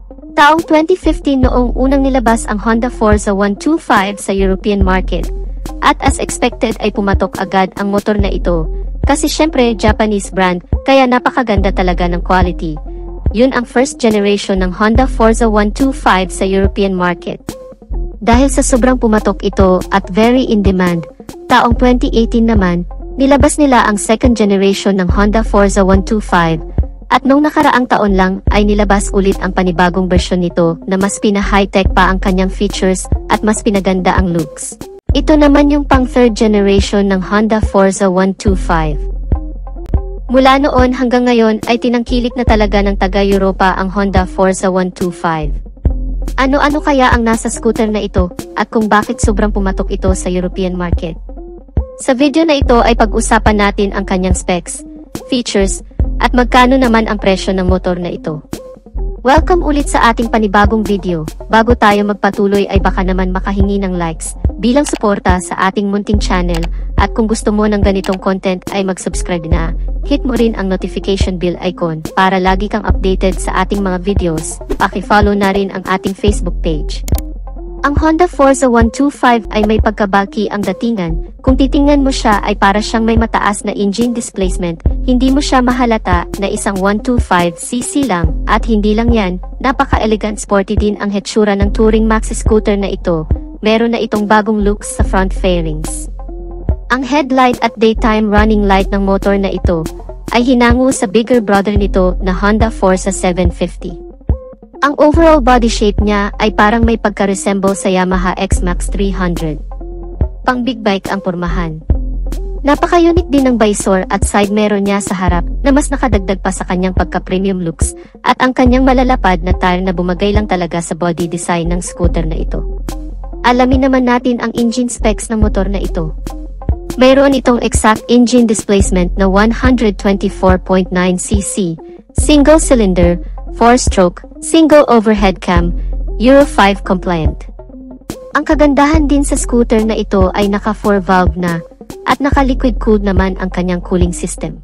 Taong 2015 noong unang nilabas ang Honda Forza 125 sa European market. At as expected ay pumatok agad ang motor na ito. Kasi syempre Japanese brand, kaya napakaganda talaga ng quality. Yun ang first generation ng Honda Forza 125 sa European market. Dahil sa sobrang pumatok ito at very in demand, taong 2018 naman, nilabas nila ang second generation ng Honda Forza 125. At nung nakaraang taon lang ay nilabas ulit ang panibagong bersyon nito na mas pina-high-tech pa ang kanyang features at mas pinaganda ang looks. Ito naman yung pang third generation ng Honda Forza 125. Mula noon hanggang ngayon ay tinangkilik na talaga ng taga-Europa ang Honda Forza 125. Ano-ano kaya ang nasa scooter na ito at kung bakit sobrang pumatok ito sa European market? Sa video na ito ay pag-usapan natin ang kanyang specs, features, at magkano naman ang presyo ng motor na ito. Welcome ulit sa ating panibagong video. Bago tayo magpatuloy ay baka naman makahingi ng likes bilang suporta sa ating munting channel at kung gusto mo ng ganitong content ay mag-subscribe na. Hit mo rin ang notification bell icon para lagi kang updated sa ating mga videos. Paki-follow na rin ang ating Facebook page. Ang Honda Forza 125 ay may pagkabulky ang datingan. Kung titingnan mo siya ay para siyang may mataas na engine displacement. Hindi mo siya mahalata na isang 125cc lang. At hindi lang yan, napaka-elegant sporty din ang hetsura ng Touring Maxi scooter na ito. Meron na itong bagong looks sa front fairings. Ang headlight at daytime running light ng motor na ito ay hinango sa bigger brother nito na Honda Forza 750. Ang overall body shape niya ay parang may pagka-resemble sa Yamaha X-Max 300. Pang big bike ang pormahan. Napaka-unique din ng visor at side mirror niya sa harap na mas nakadagdag pa sa kanyang pagka-premium looks at ang kanyang malalapad na tire na bumagay lang talaga sa body design ng scooter na ito. Alamin naman natin ang engine specs ng motor na ito. Mayroon itong exact engine displacement na 124.9cc, single cylinder, 4-stroke, single overhead cam, Euro 5 compliant. Ang kagandahan din sa scooter na ito ay naka 4-valve na, at naka-liquid cooled naman ang kanyang cooling system.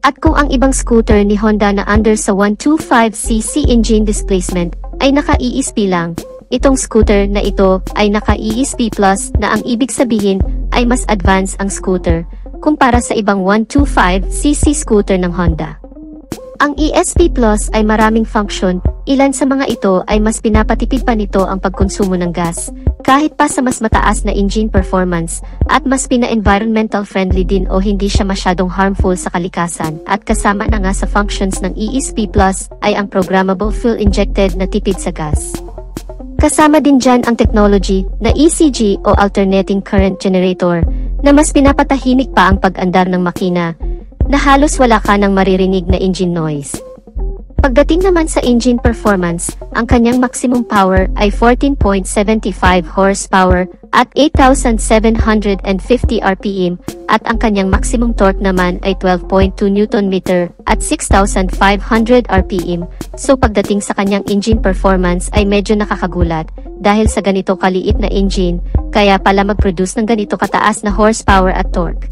At kung ang ibang scooter ni Honda na under sa 125cc engine displacement ay naka-ESP lang, itong scooter na ito ay naka-ESP Plus na ang ibig sabihin ay mas advanced ang scooter kumpara sa ibang 125cc scooter ng Honda. Ang ESP Plus ay maraming function, ilan sa mga ito ay mas pinapatipid pa nito ang pagkonsumo ng gas, kahit pa sa mas mataas na engine performance, at mas pina-environmental friendly din o hindi siya masyadong harmful sa kalikasan, at kasama na nga sa functions ng ESP Plus ay ang programmable fuel-injected na tipid sa gas. Kasama din dyan ang technology na ECG o Alternating Current Generator, na mas pinapatahimik pa ang pag-andar ng makina, na halos wala ka nang maririnig na engine noise. Pagdating naman sa engine performance, ang kanyang maximum power ay 14.75 horsepower at 8,750 RPM at ang kanyang maximum torque naman ay 12.2 Nm at 6,500 RPM. So pagdating sa kanyang engine performance ay medyo nakakagulat dahil sa ganito kaliit na engine, kaya pala mag-produce ng ganito kataas na horsepower at torque.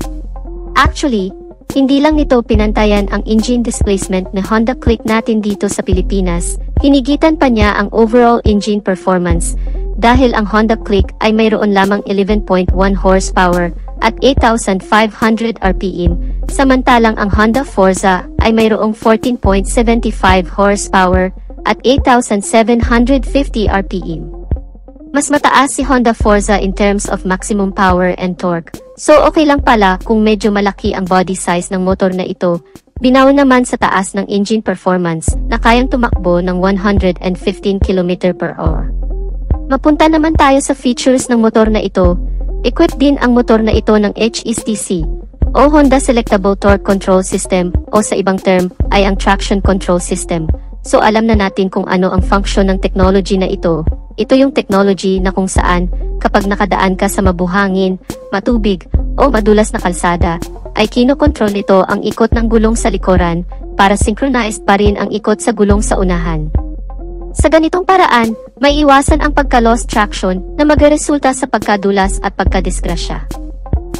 Actually, hindi lang nito pinantayan ang engine displacement na Honda Click natin dito sa Pilipinas, hinigitan pa niya ang overall engine performance, dahil ang Honda Click ay mayroon lamang 11.1 horsepower at 8,500 RPM, samantalang ang Honda Forza ay mayroong 14.75 horsepower at 8,750 RPM. Mas mataas si Honda Forza in terms of maximum power and torque. So okay lang pala kung medyo malaki ang body size ng motor na ito, binaon naman sa taas ng engine performance na kayang tumakbo ng 115 km/h. Mapunta naman tayo sa features ng motor na ito. Equipped din ang motor na ito ng HSTC o Honda Selectable Torque Control System o sa ibang term ay ang Traction Control System. So alam na natin kung ano ang function ng technology na ito. Ito yung technology na kung saan, kapag nakadaan ka sa mabuhangin, matubig, o madulas na kalsada, ay kinokontrol nito ang ikot ng gulong sa likuran, para synchronized pa rin ang ikot sa gulong sa unahan. Sa ganitong paraan, may iwasan ang pagka-lost traction na magresulta sa pagkadulas at pagkadisgrasya.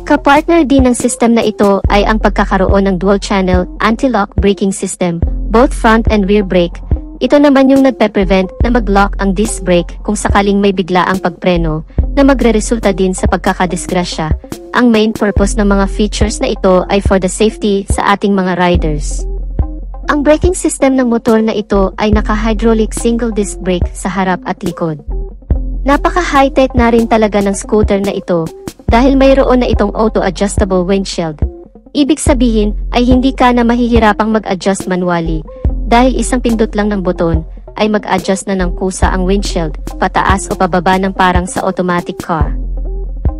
Kapartner din ng system na ito ay ang pagkakaroon ng dual-channel anti-lock braking system, both front and rear brake, ito naman yung nagpe-prevent na mag-lock ang disc brake kung sakaling may biglaang pagpreno na magre-resulta din sa pagkakadisgrasya. Ang main purpose ng mga features na ito ay for the safety sa ating mga riders. Ang braking system ng motor na ito ay naka-hydraulic single disc brake sa harap at likod. Napaka-high-tech na rin talaga ng scooter na ito dahil mayroon na itong auto-adjustable windshield. Ibig sabihin ay hindi ka na mahihirapang mag-adjust manually dahil isang pindot lang ng buton ay mag-adjust na ng kusa ang windshield, pataas o pababa ng parang sa automatic car.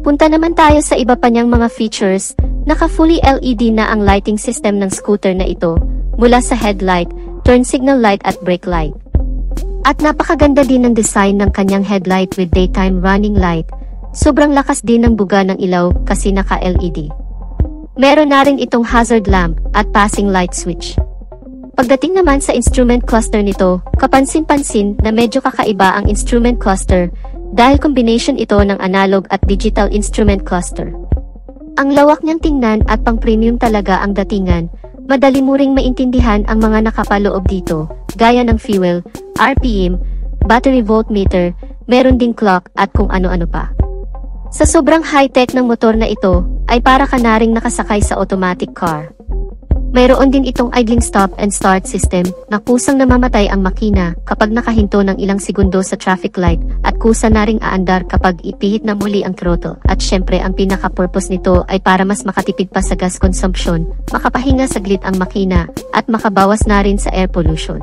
Punta naman tayo sa iba pa niyang mga features. Naka-fully LED na ang lighting system ng scooter na ito, mula sa headlight, turn signal light at brake light. At napakaganda din ng design ng kanyang headlight with daytime running light. Sobrang lakas din ng buga ng ilaw kasi naka-LED. Meron na rin itong hazard lamp at passing light switch. Pagdating naman sa instrument cluster nito, kapansin-pansin na medyo kakaiba ang instrument cluster dahil combination ito ng analog at digital instrument cluster. Ang lawak niyang tingnan at pang-premium talaga ang datingan. Madali mo ring maintindihan ang mga nakapaloob dito, gaya ng fuel, RPM, battery voltmeter, meron ding clock at kung ano-ano pa. Sa sobrang high-tech ng motor na ito, ay para ka na ring nakasakay sa automatic car. Mayroon din itong idling stop and start system na kusang namamatay ang makina kapag nakahinto ng ilang segundo sa traffic light at kusa na ring aandar kapag ipihit na muli ang throttle. At syempre ang pinaka-purpose nito ay para mas makatipid pa sa gas consumption, makapahinga saglit ang makina at makabawas na rin sa air pollution.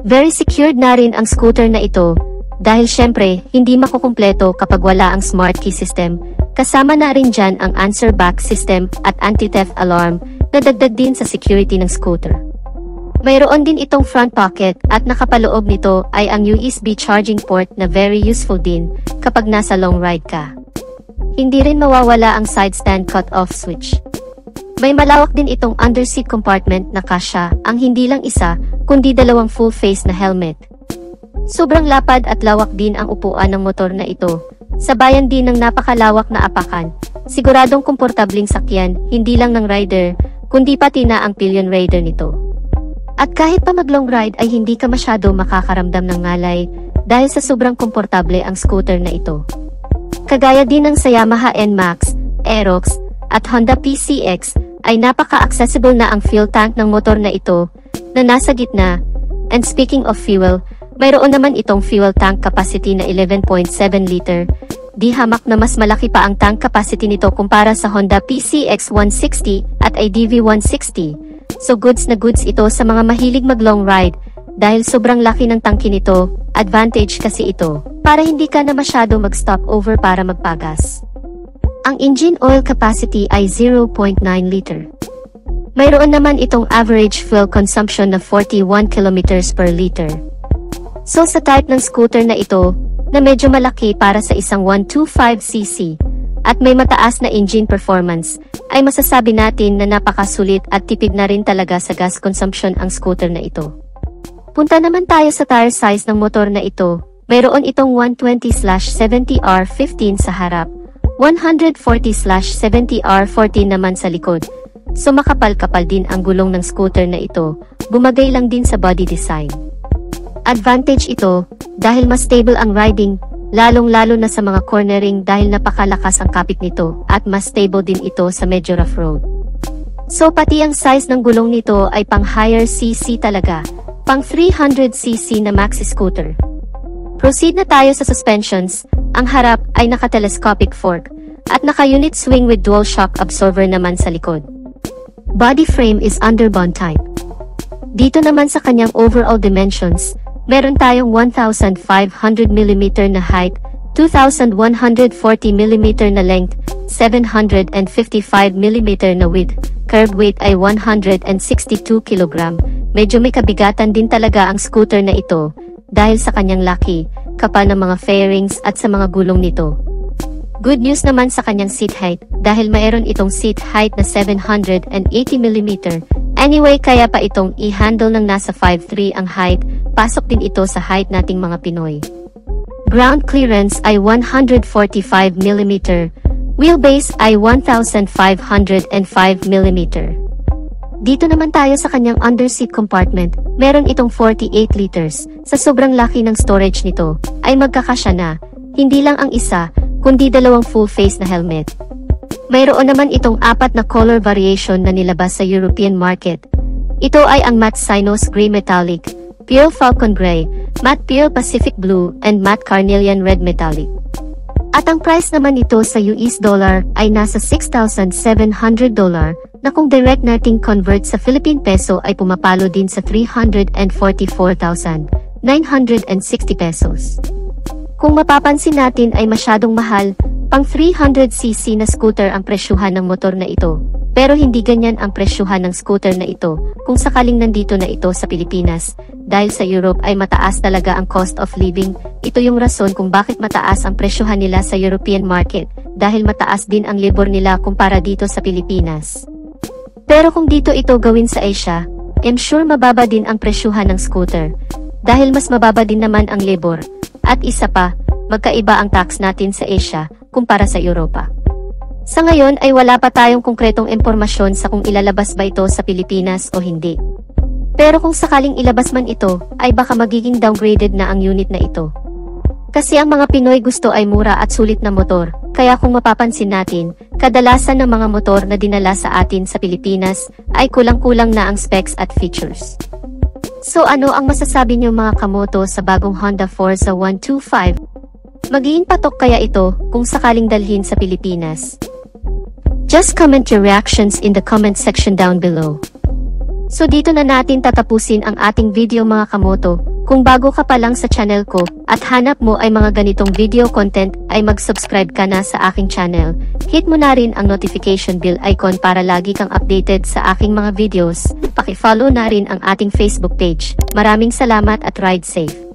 Very secured na rin ang scooter na ito dahil syempre hindi makukumpleto kapag wala ang smart key system. Kasama na rin dyan ang answer back system at anti-theft alarm na dagdag din sa security ng scooter. Mayroon din itong front pocket at nakapaloob nito ay ang USB charging port na very useful din kapag nasa long ride ka. Hindi rin mawawala ang side stand cut-off switch. May malawak din itong underseat compartment na kasya ang hindi lang isa kundi dalawang full face na helmet. Sobrang lapad at lawak din ang upuan ng motor na ito. Sabayan din ng napakalawak na apakan. Siguradong komportabling sakyan hindi lang ng rider kundi pati na ang pillion rider nito. At kahit pa mag-long ride ay hindi ka masyado makakaramdam ng ngalay dahil sa sobrang komportable ang scooter na ito. Kagaya din ng sa Yamaha NMAX, Aerox, at Honda PCX ay napaka-accessible na ang fuel tank ng motor na ito na nasa gitna. And speaking of fuel, mayroon naman itong fuel tank capacity na 11.7 liter. Di hamak na mas malaki pa ang tank capacity nito kumpara sa Honda PCX 160 at IDV 160. So goods na goods ito sa mga mahilig mag-long ride dahil sobrang laki ng tangke nito. Advantage kasi ito para hindi ka na masyado mag-stop over para magpagas. Ang engine oil capacity ay 0.9 liter. Mayroon naman itong average fuel consumption na 41 kilometers per liter. So sa type ng scooter na ito, na medyo malaki para sa isang 125cc, at may mataas na engine performance, ay masasabi natin na napakasulit at tipid na rin talaga sa gas consumption ang scooter na ito. Punta naman tayo sa tire size ng motor na ito. Mayroon itong 120/70R15 sa harap, 140/70R14 naman sa likod. So makapal-kapal din ang gulong ng scooter na ito, bumagay lang din sa body design. Advantage ito dahil mas stable ang riding, lalong-lalo na sa mga cornering dahil napakalakas ang kapit nito at mas stable din ito sa medyo rough road. So pati ang size ng gulong nito ay pang higher CC talaga, pang 300cc na maxi scooter. Proceed na tayo sa suspensions. Ang harap ay naka-telescopic fork at naka-unit swing with dual shock absorber naman sa likod. Body frame is underbone type. Dito naman sa kanyang overall dimensions, meron tayong 1,500mm na height, 2,140mm na length, 755mm na width, curb weight ay 162 kg. Medyo may kabigatan din talaga ang scooter na ito dahil sa kanyang laki, kapal ng mga fairings at sa mga gulong nito. Good news naman sa kanyang seat height dahil mayroon itong seat height na 780mm. Anyway, kaya pa itong i-handle ng nasa 5'3" ang height, pasok din ito sa height nating mga Pinoy. Ground clearance ay 145mm, wheelbase ay 1,505mm. Dito naman tayo sa kanyang underseat compartment. Meron itong 48 liters. Sa sobrang laki ng storage nito, ay magkakasya na, hindi lang ang isa, kundi dalawang full face na helmet. Mayroon naman itong 4 na color variation na nilabas sa European market. Ito ay ang Matte Cynos Gray Metallic, Pure Falcon Gray, Matte Pure Pacific Blue, and Matte Carnelian Red Metallic. At ang price naman nito sa US dollar ay nasa $6,700 na kung direct nating convert sa Philippine peso ay pumapalo din sa 344,960 pesos. Kung mapapansin natin ay masyadong mahal, pang 300cc na scooter ang presyuhan ng motor na ito. Pero hindi ganyan ang presyuhan ng scooter na ito kung sakaling nandito na ito sa Pilipinas. Dahil sa Europe ay mataas talaga ang cost of living. Ito yung rason kung bakit mataas ang presyuhan nila sa European market. Dahil mataas din ang labor nila kumpara dito sa Pilipinas. Pero kung dito ito gawin sa Asia, I'm sure mababa din ang presyuhan ng scooter. Dahil mas mababa din naman ang labor. At isa pa, magkaiba ang tax natin sa Asia kumpara sa Europa. Sa ngayon ay wala pa tayong konkretong impormasyon sa kung ilalabas ba ito sa Pilipinas o hindi. Pero kung sakaling ilabas man ito, ay baka magiging downgraded na ang unit na ito. Kasi ang mga Pinoy gusto ay mura at sulit na motor, kaya kung mapapansin natin, kadalasan ng mga motor na dinala sa atin sa Pilipinas ay kulang-kulang na ang specs at features. So ano ang masasabi niyo mga kamoto sa bagong Honda Forza 125? Magiging patok kaya ito kung sakaling dalhin sa Pilipinas? Just comment your reactions in the comment section down below. So dito na natin tatapusin ang ating video mga kamoto. Kung bago ka pa lang sa channel ko at hanap mo ay mga ganitong video content ay mag-subscribe ka na sa aking channel. Hit mo na rin ang notification bell icon para lagi kang updated sa aking mga videos. Paki-follow na rin ang ating Facebook page. Maraming salamat at ride safe.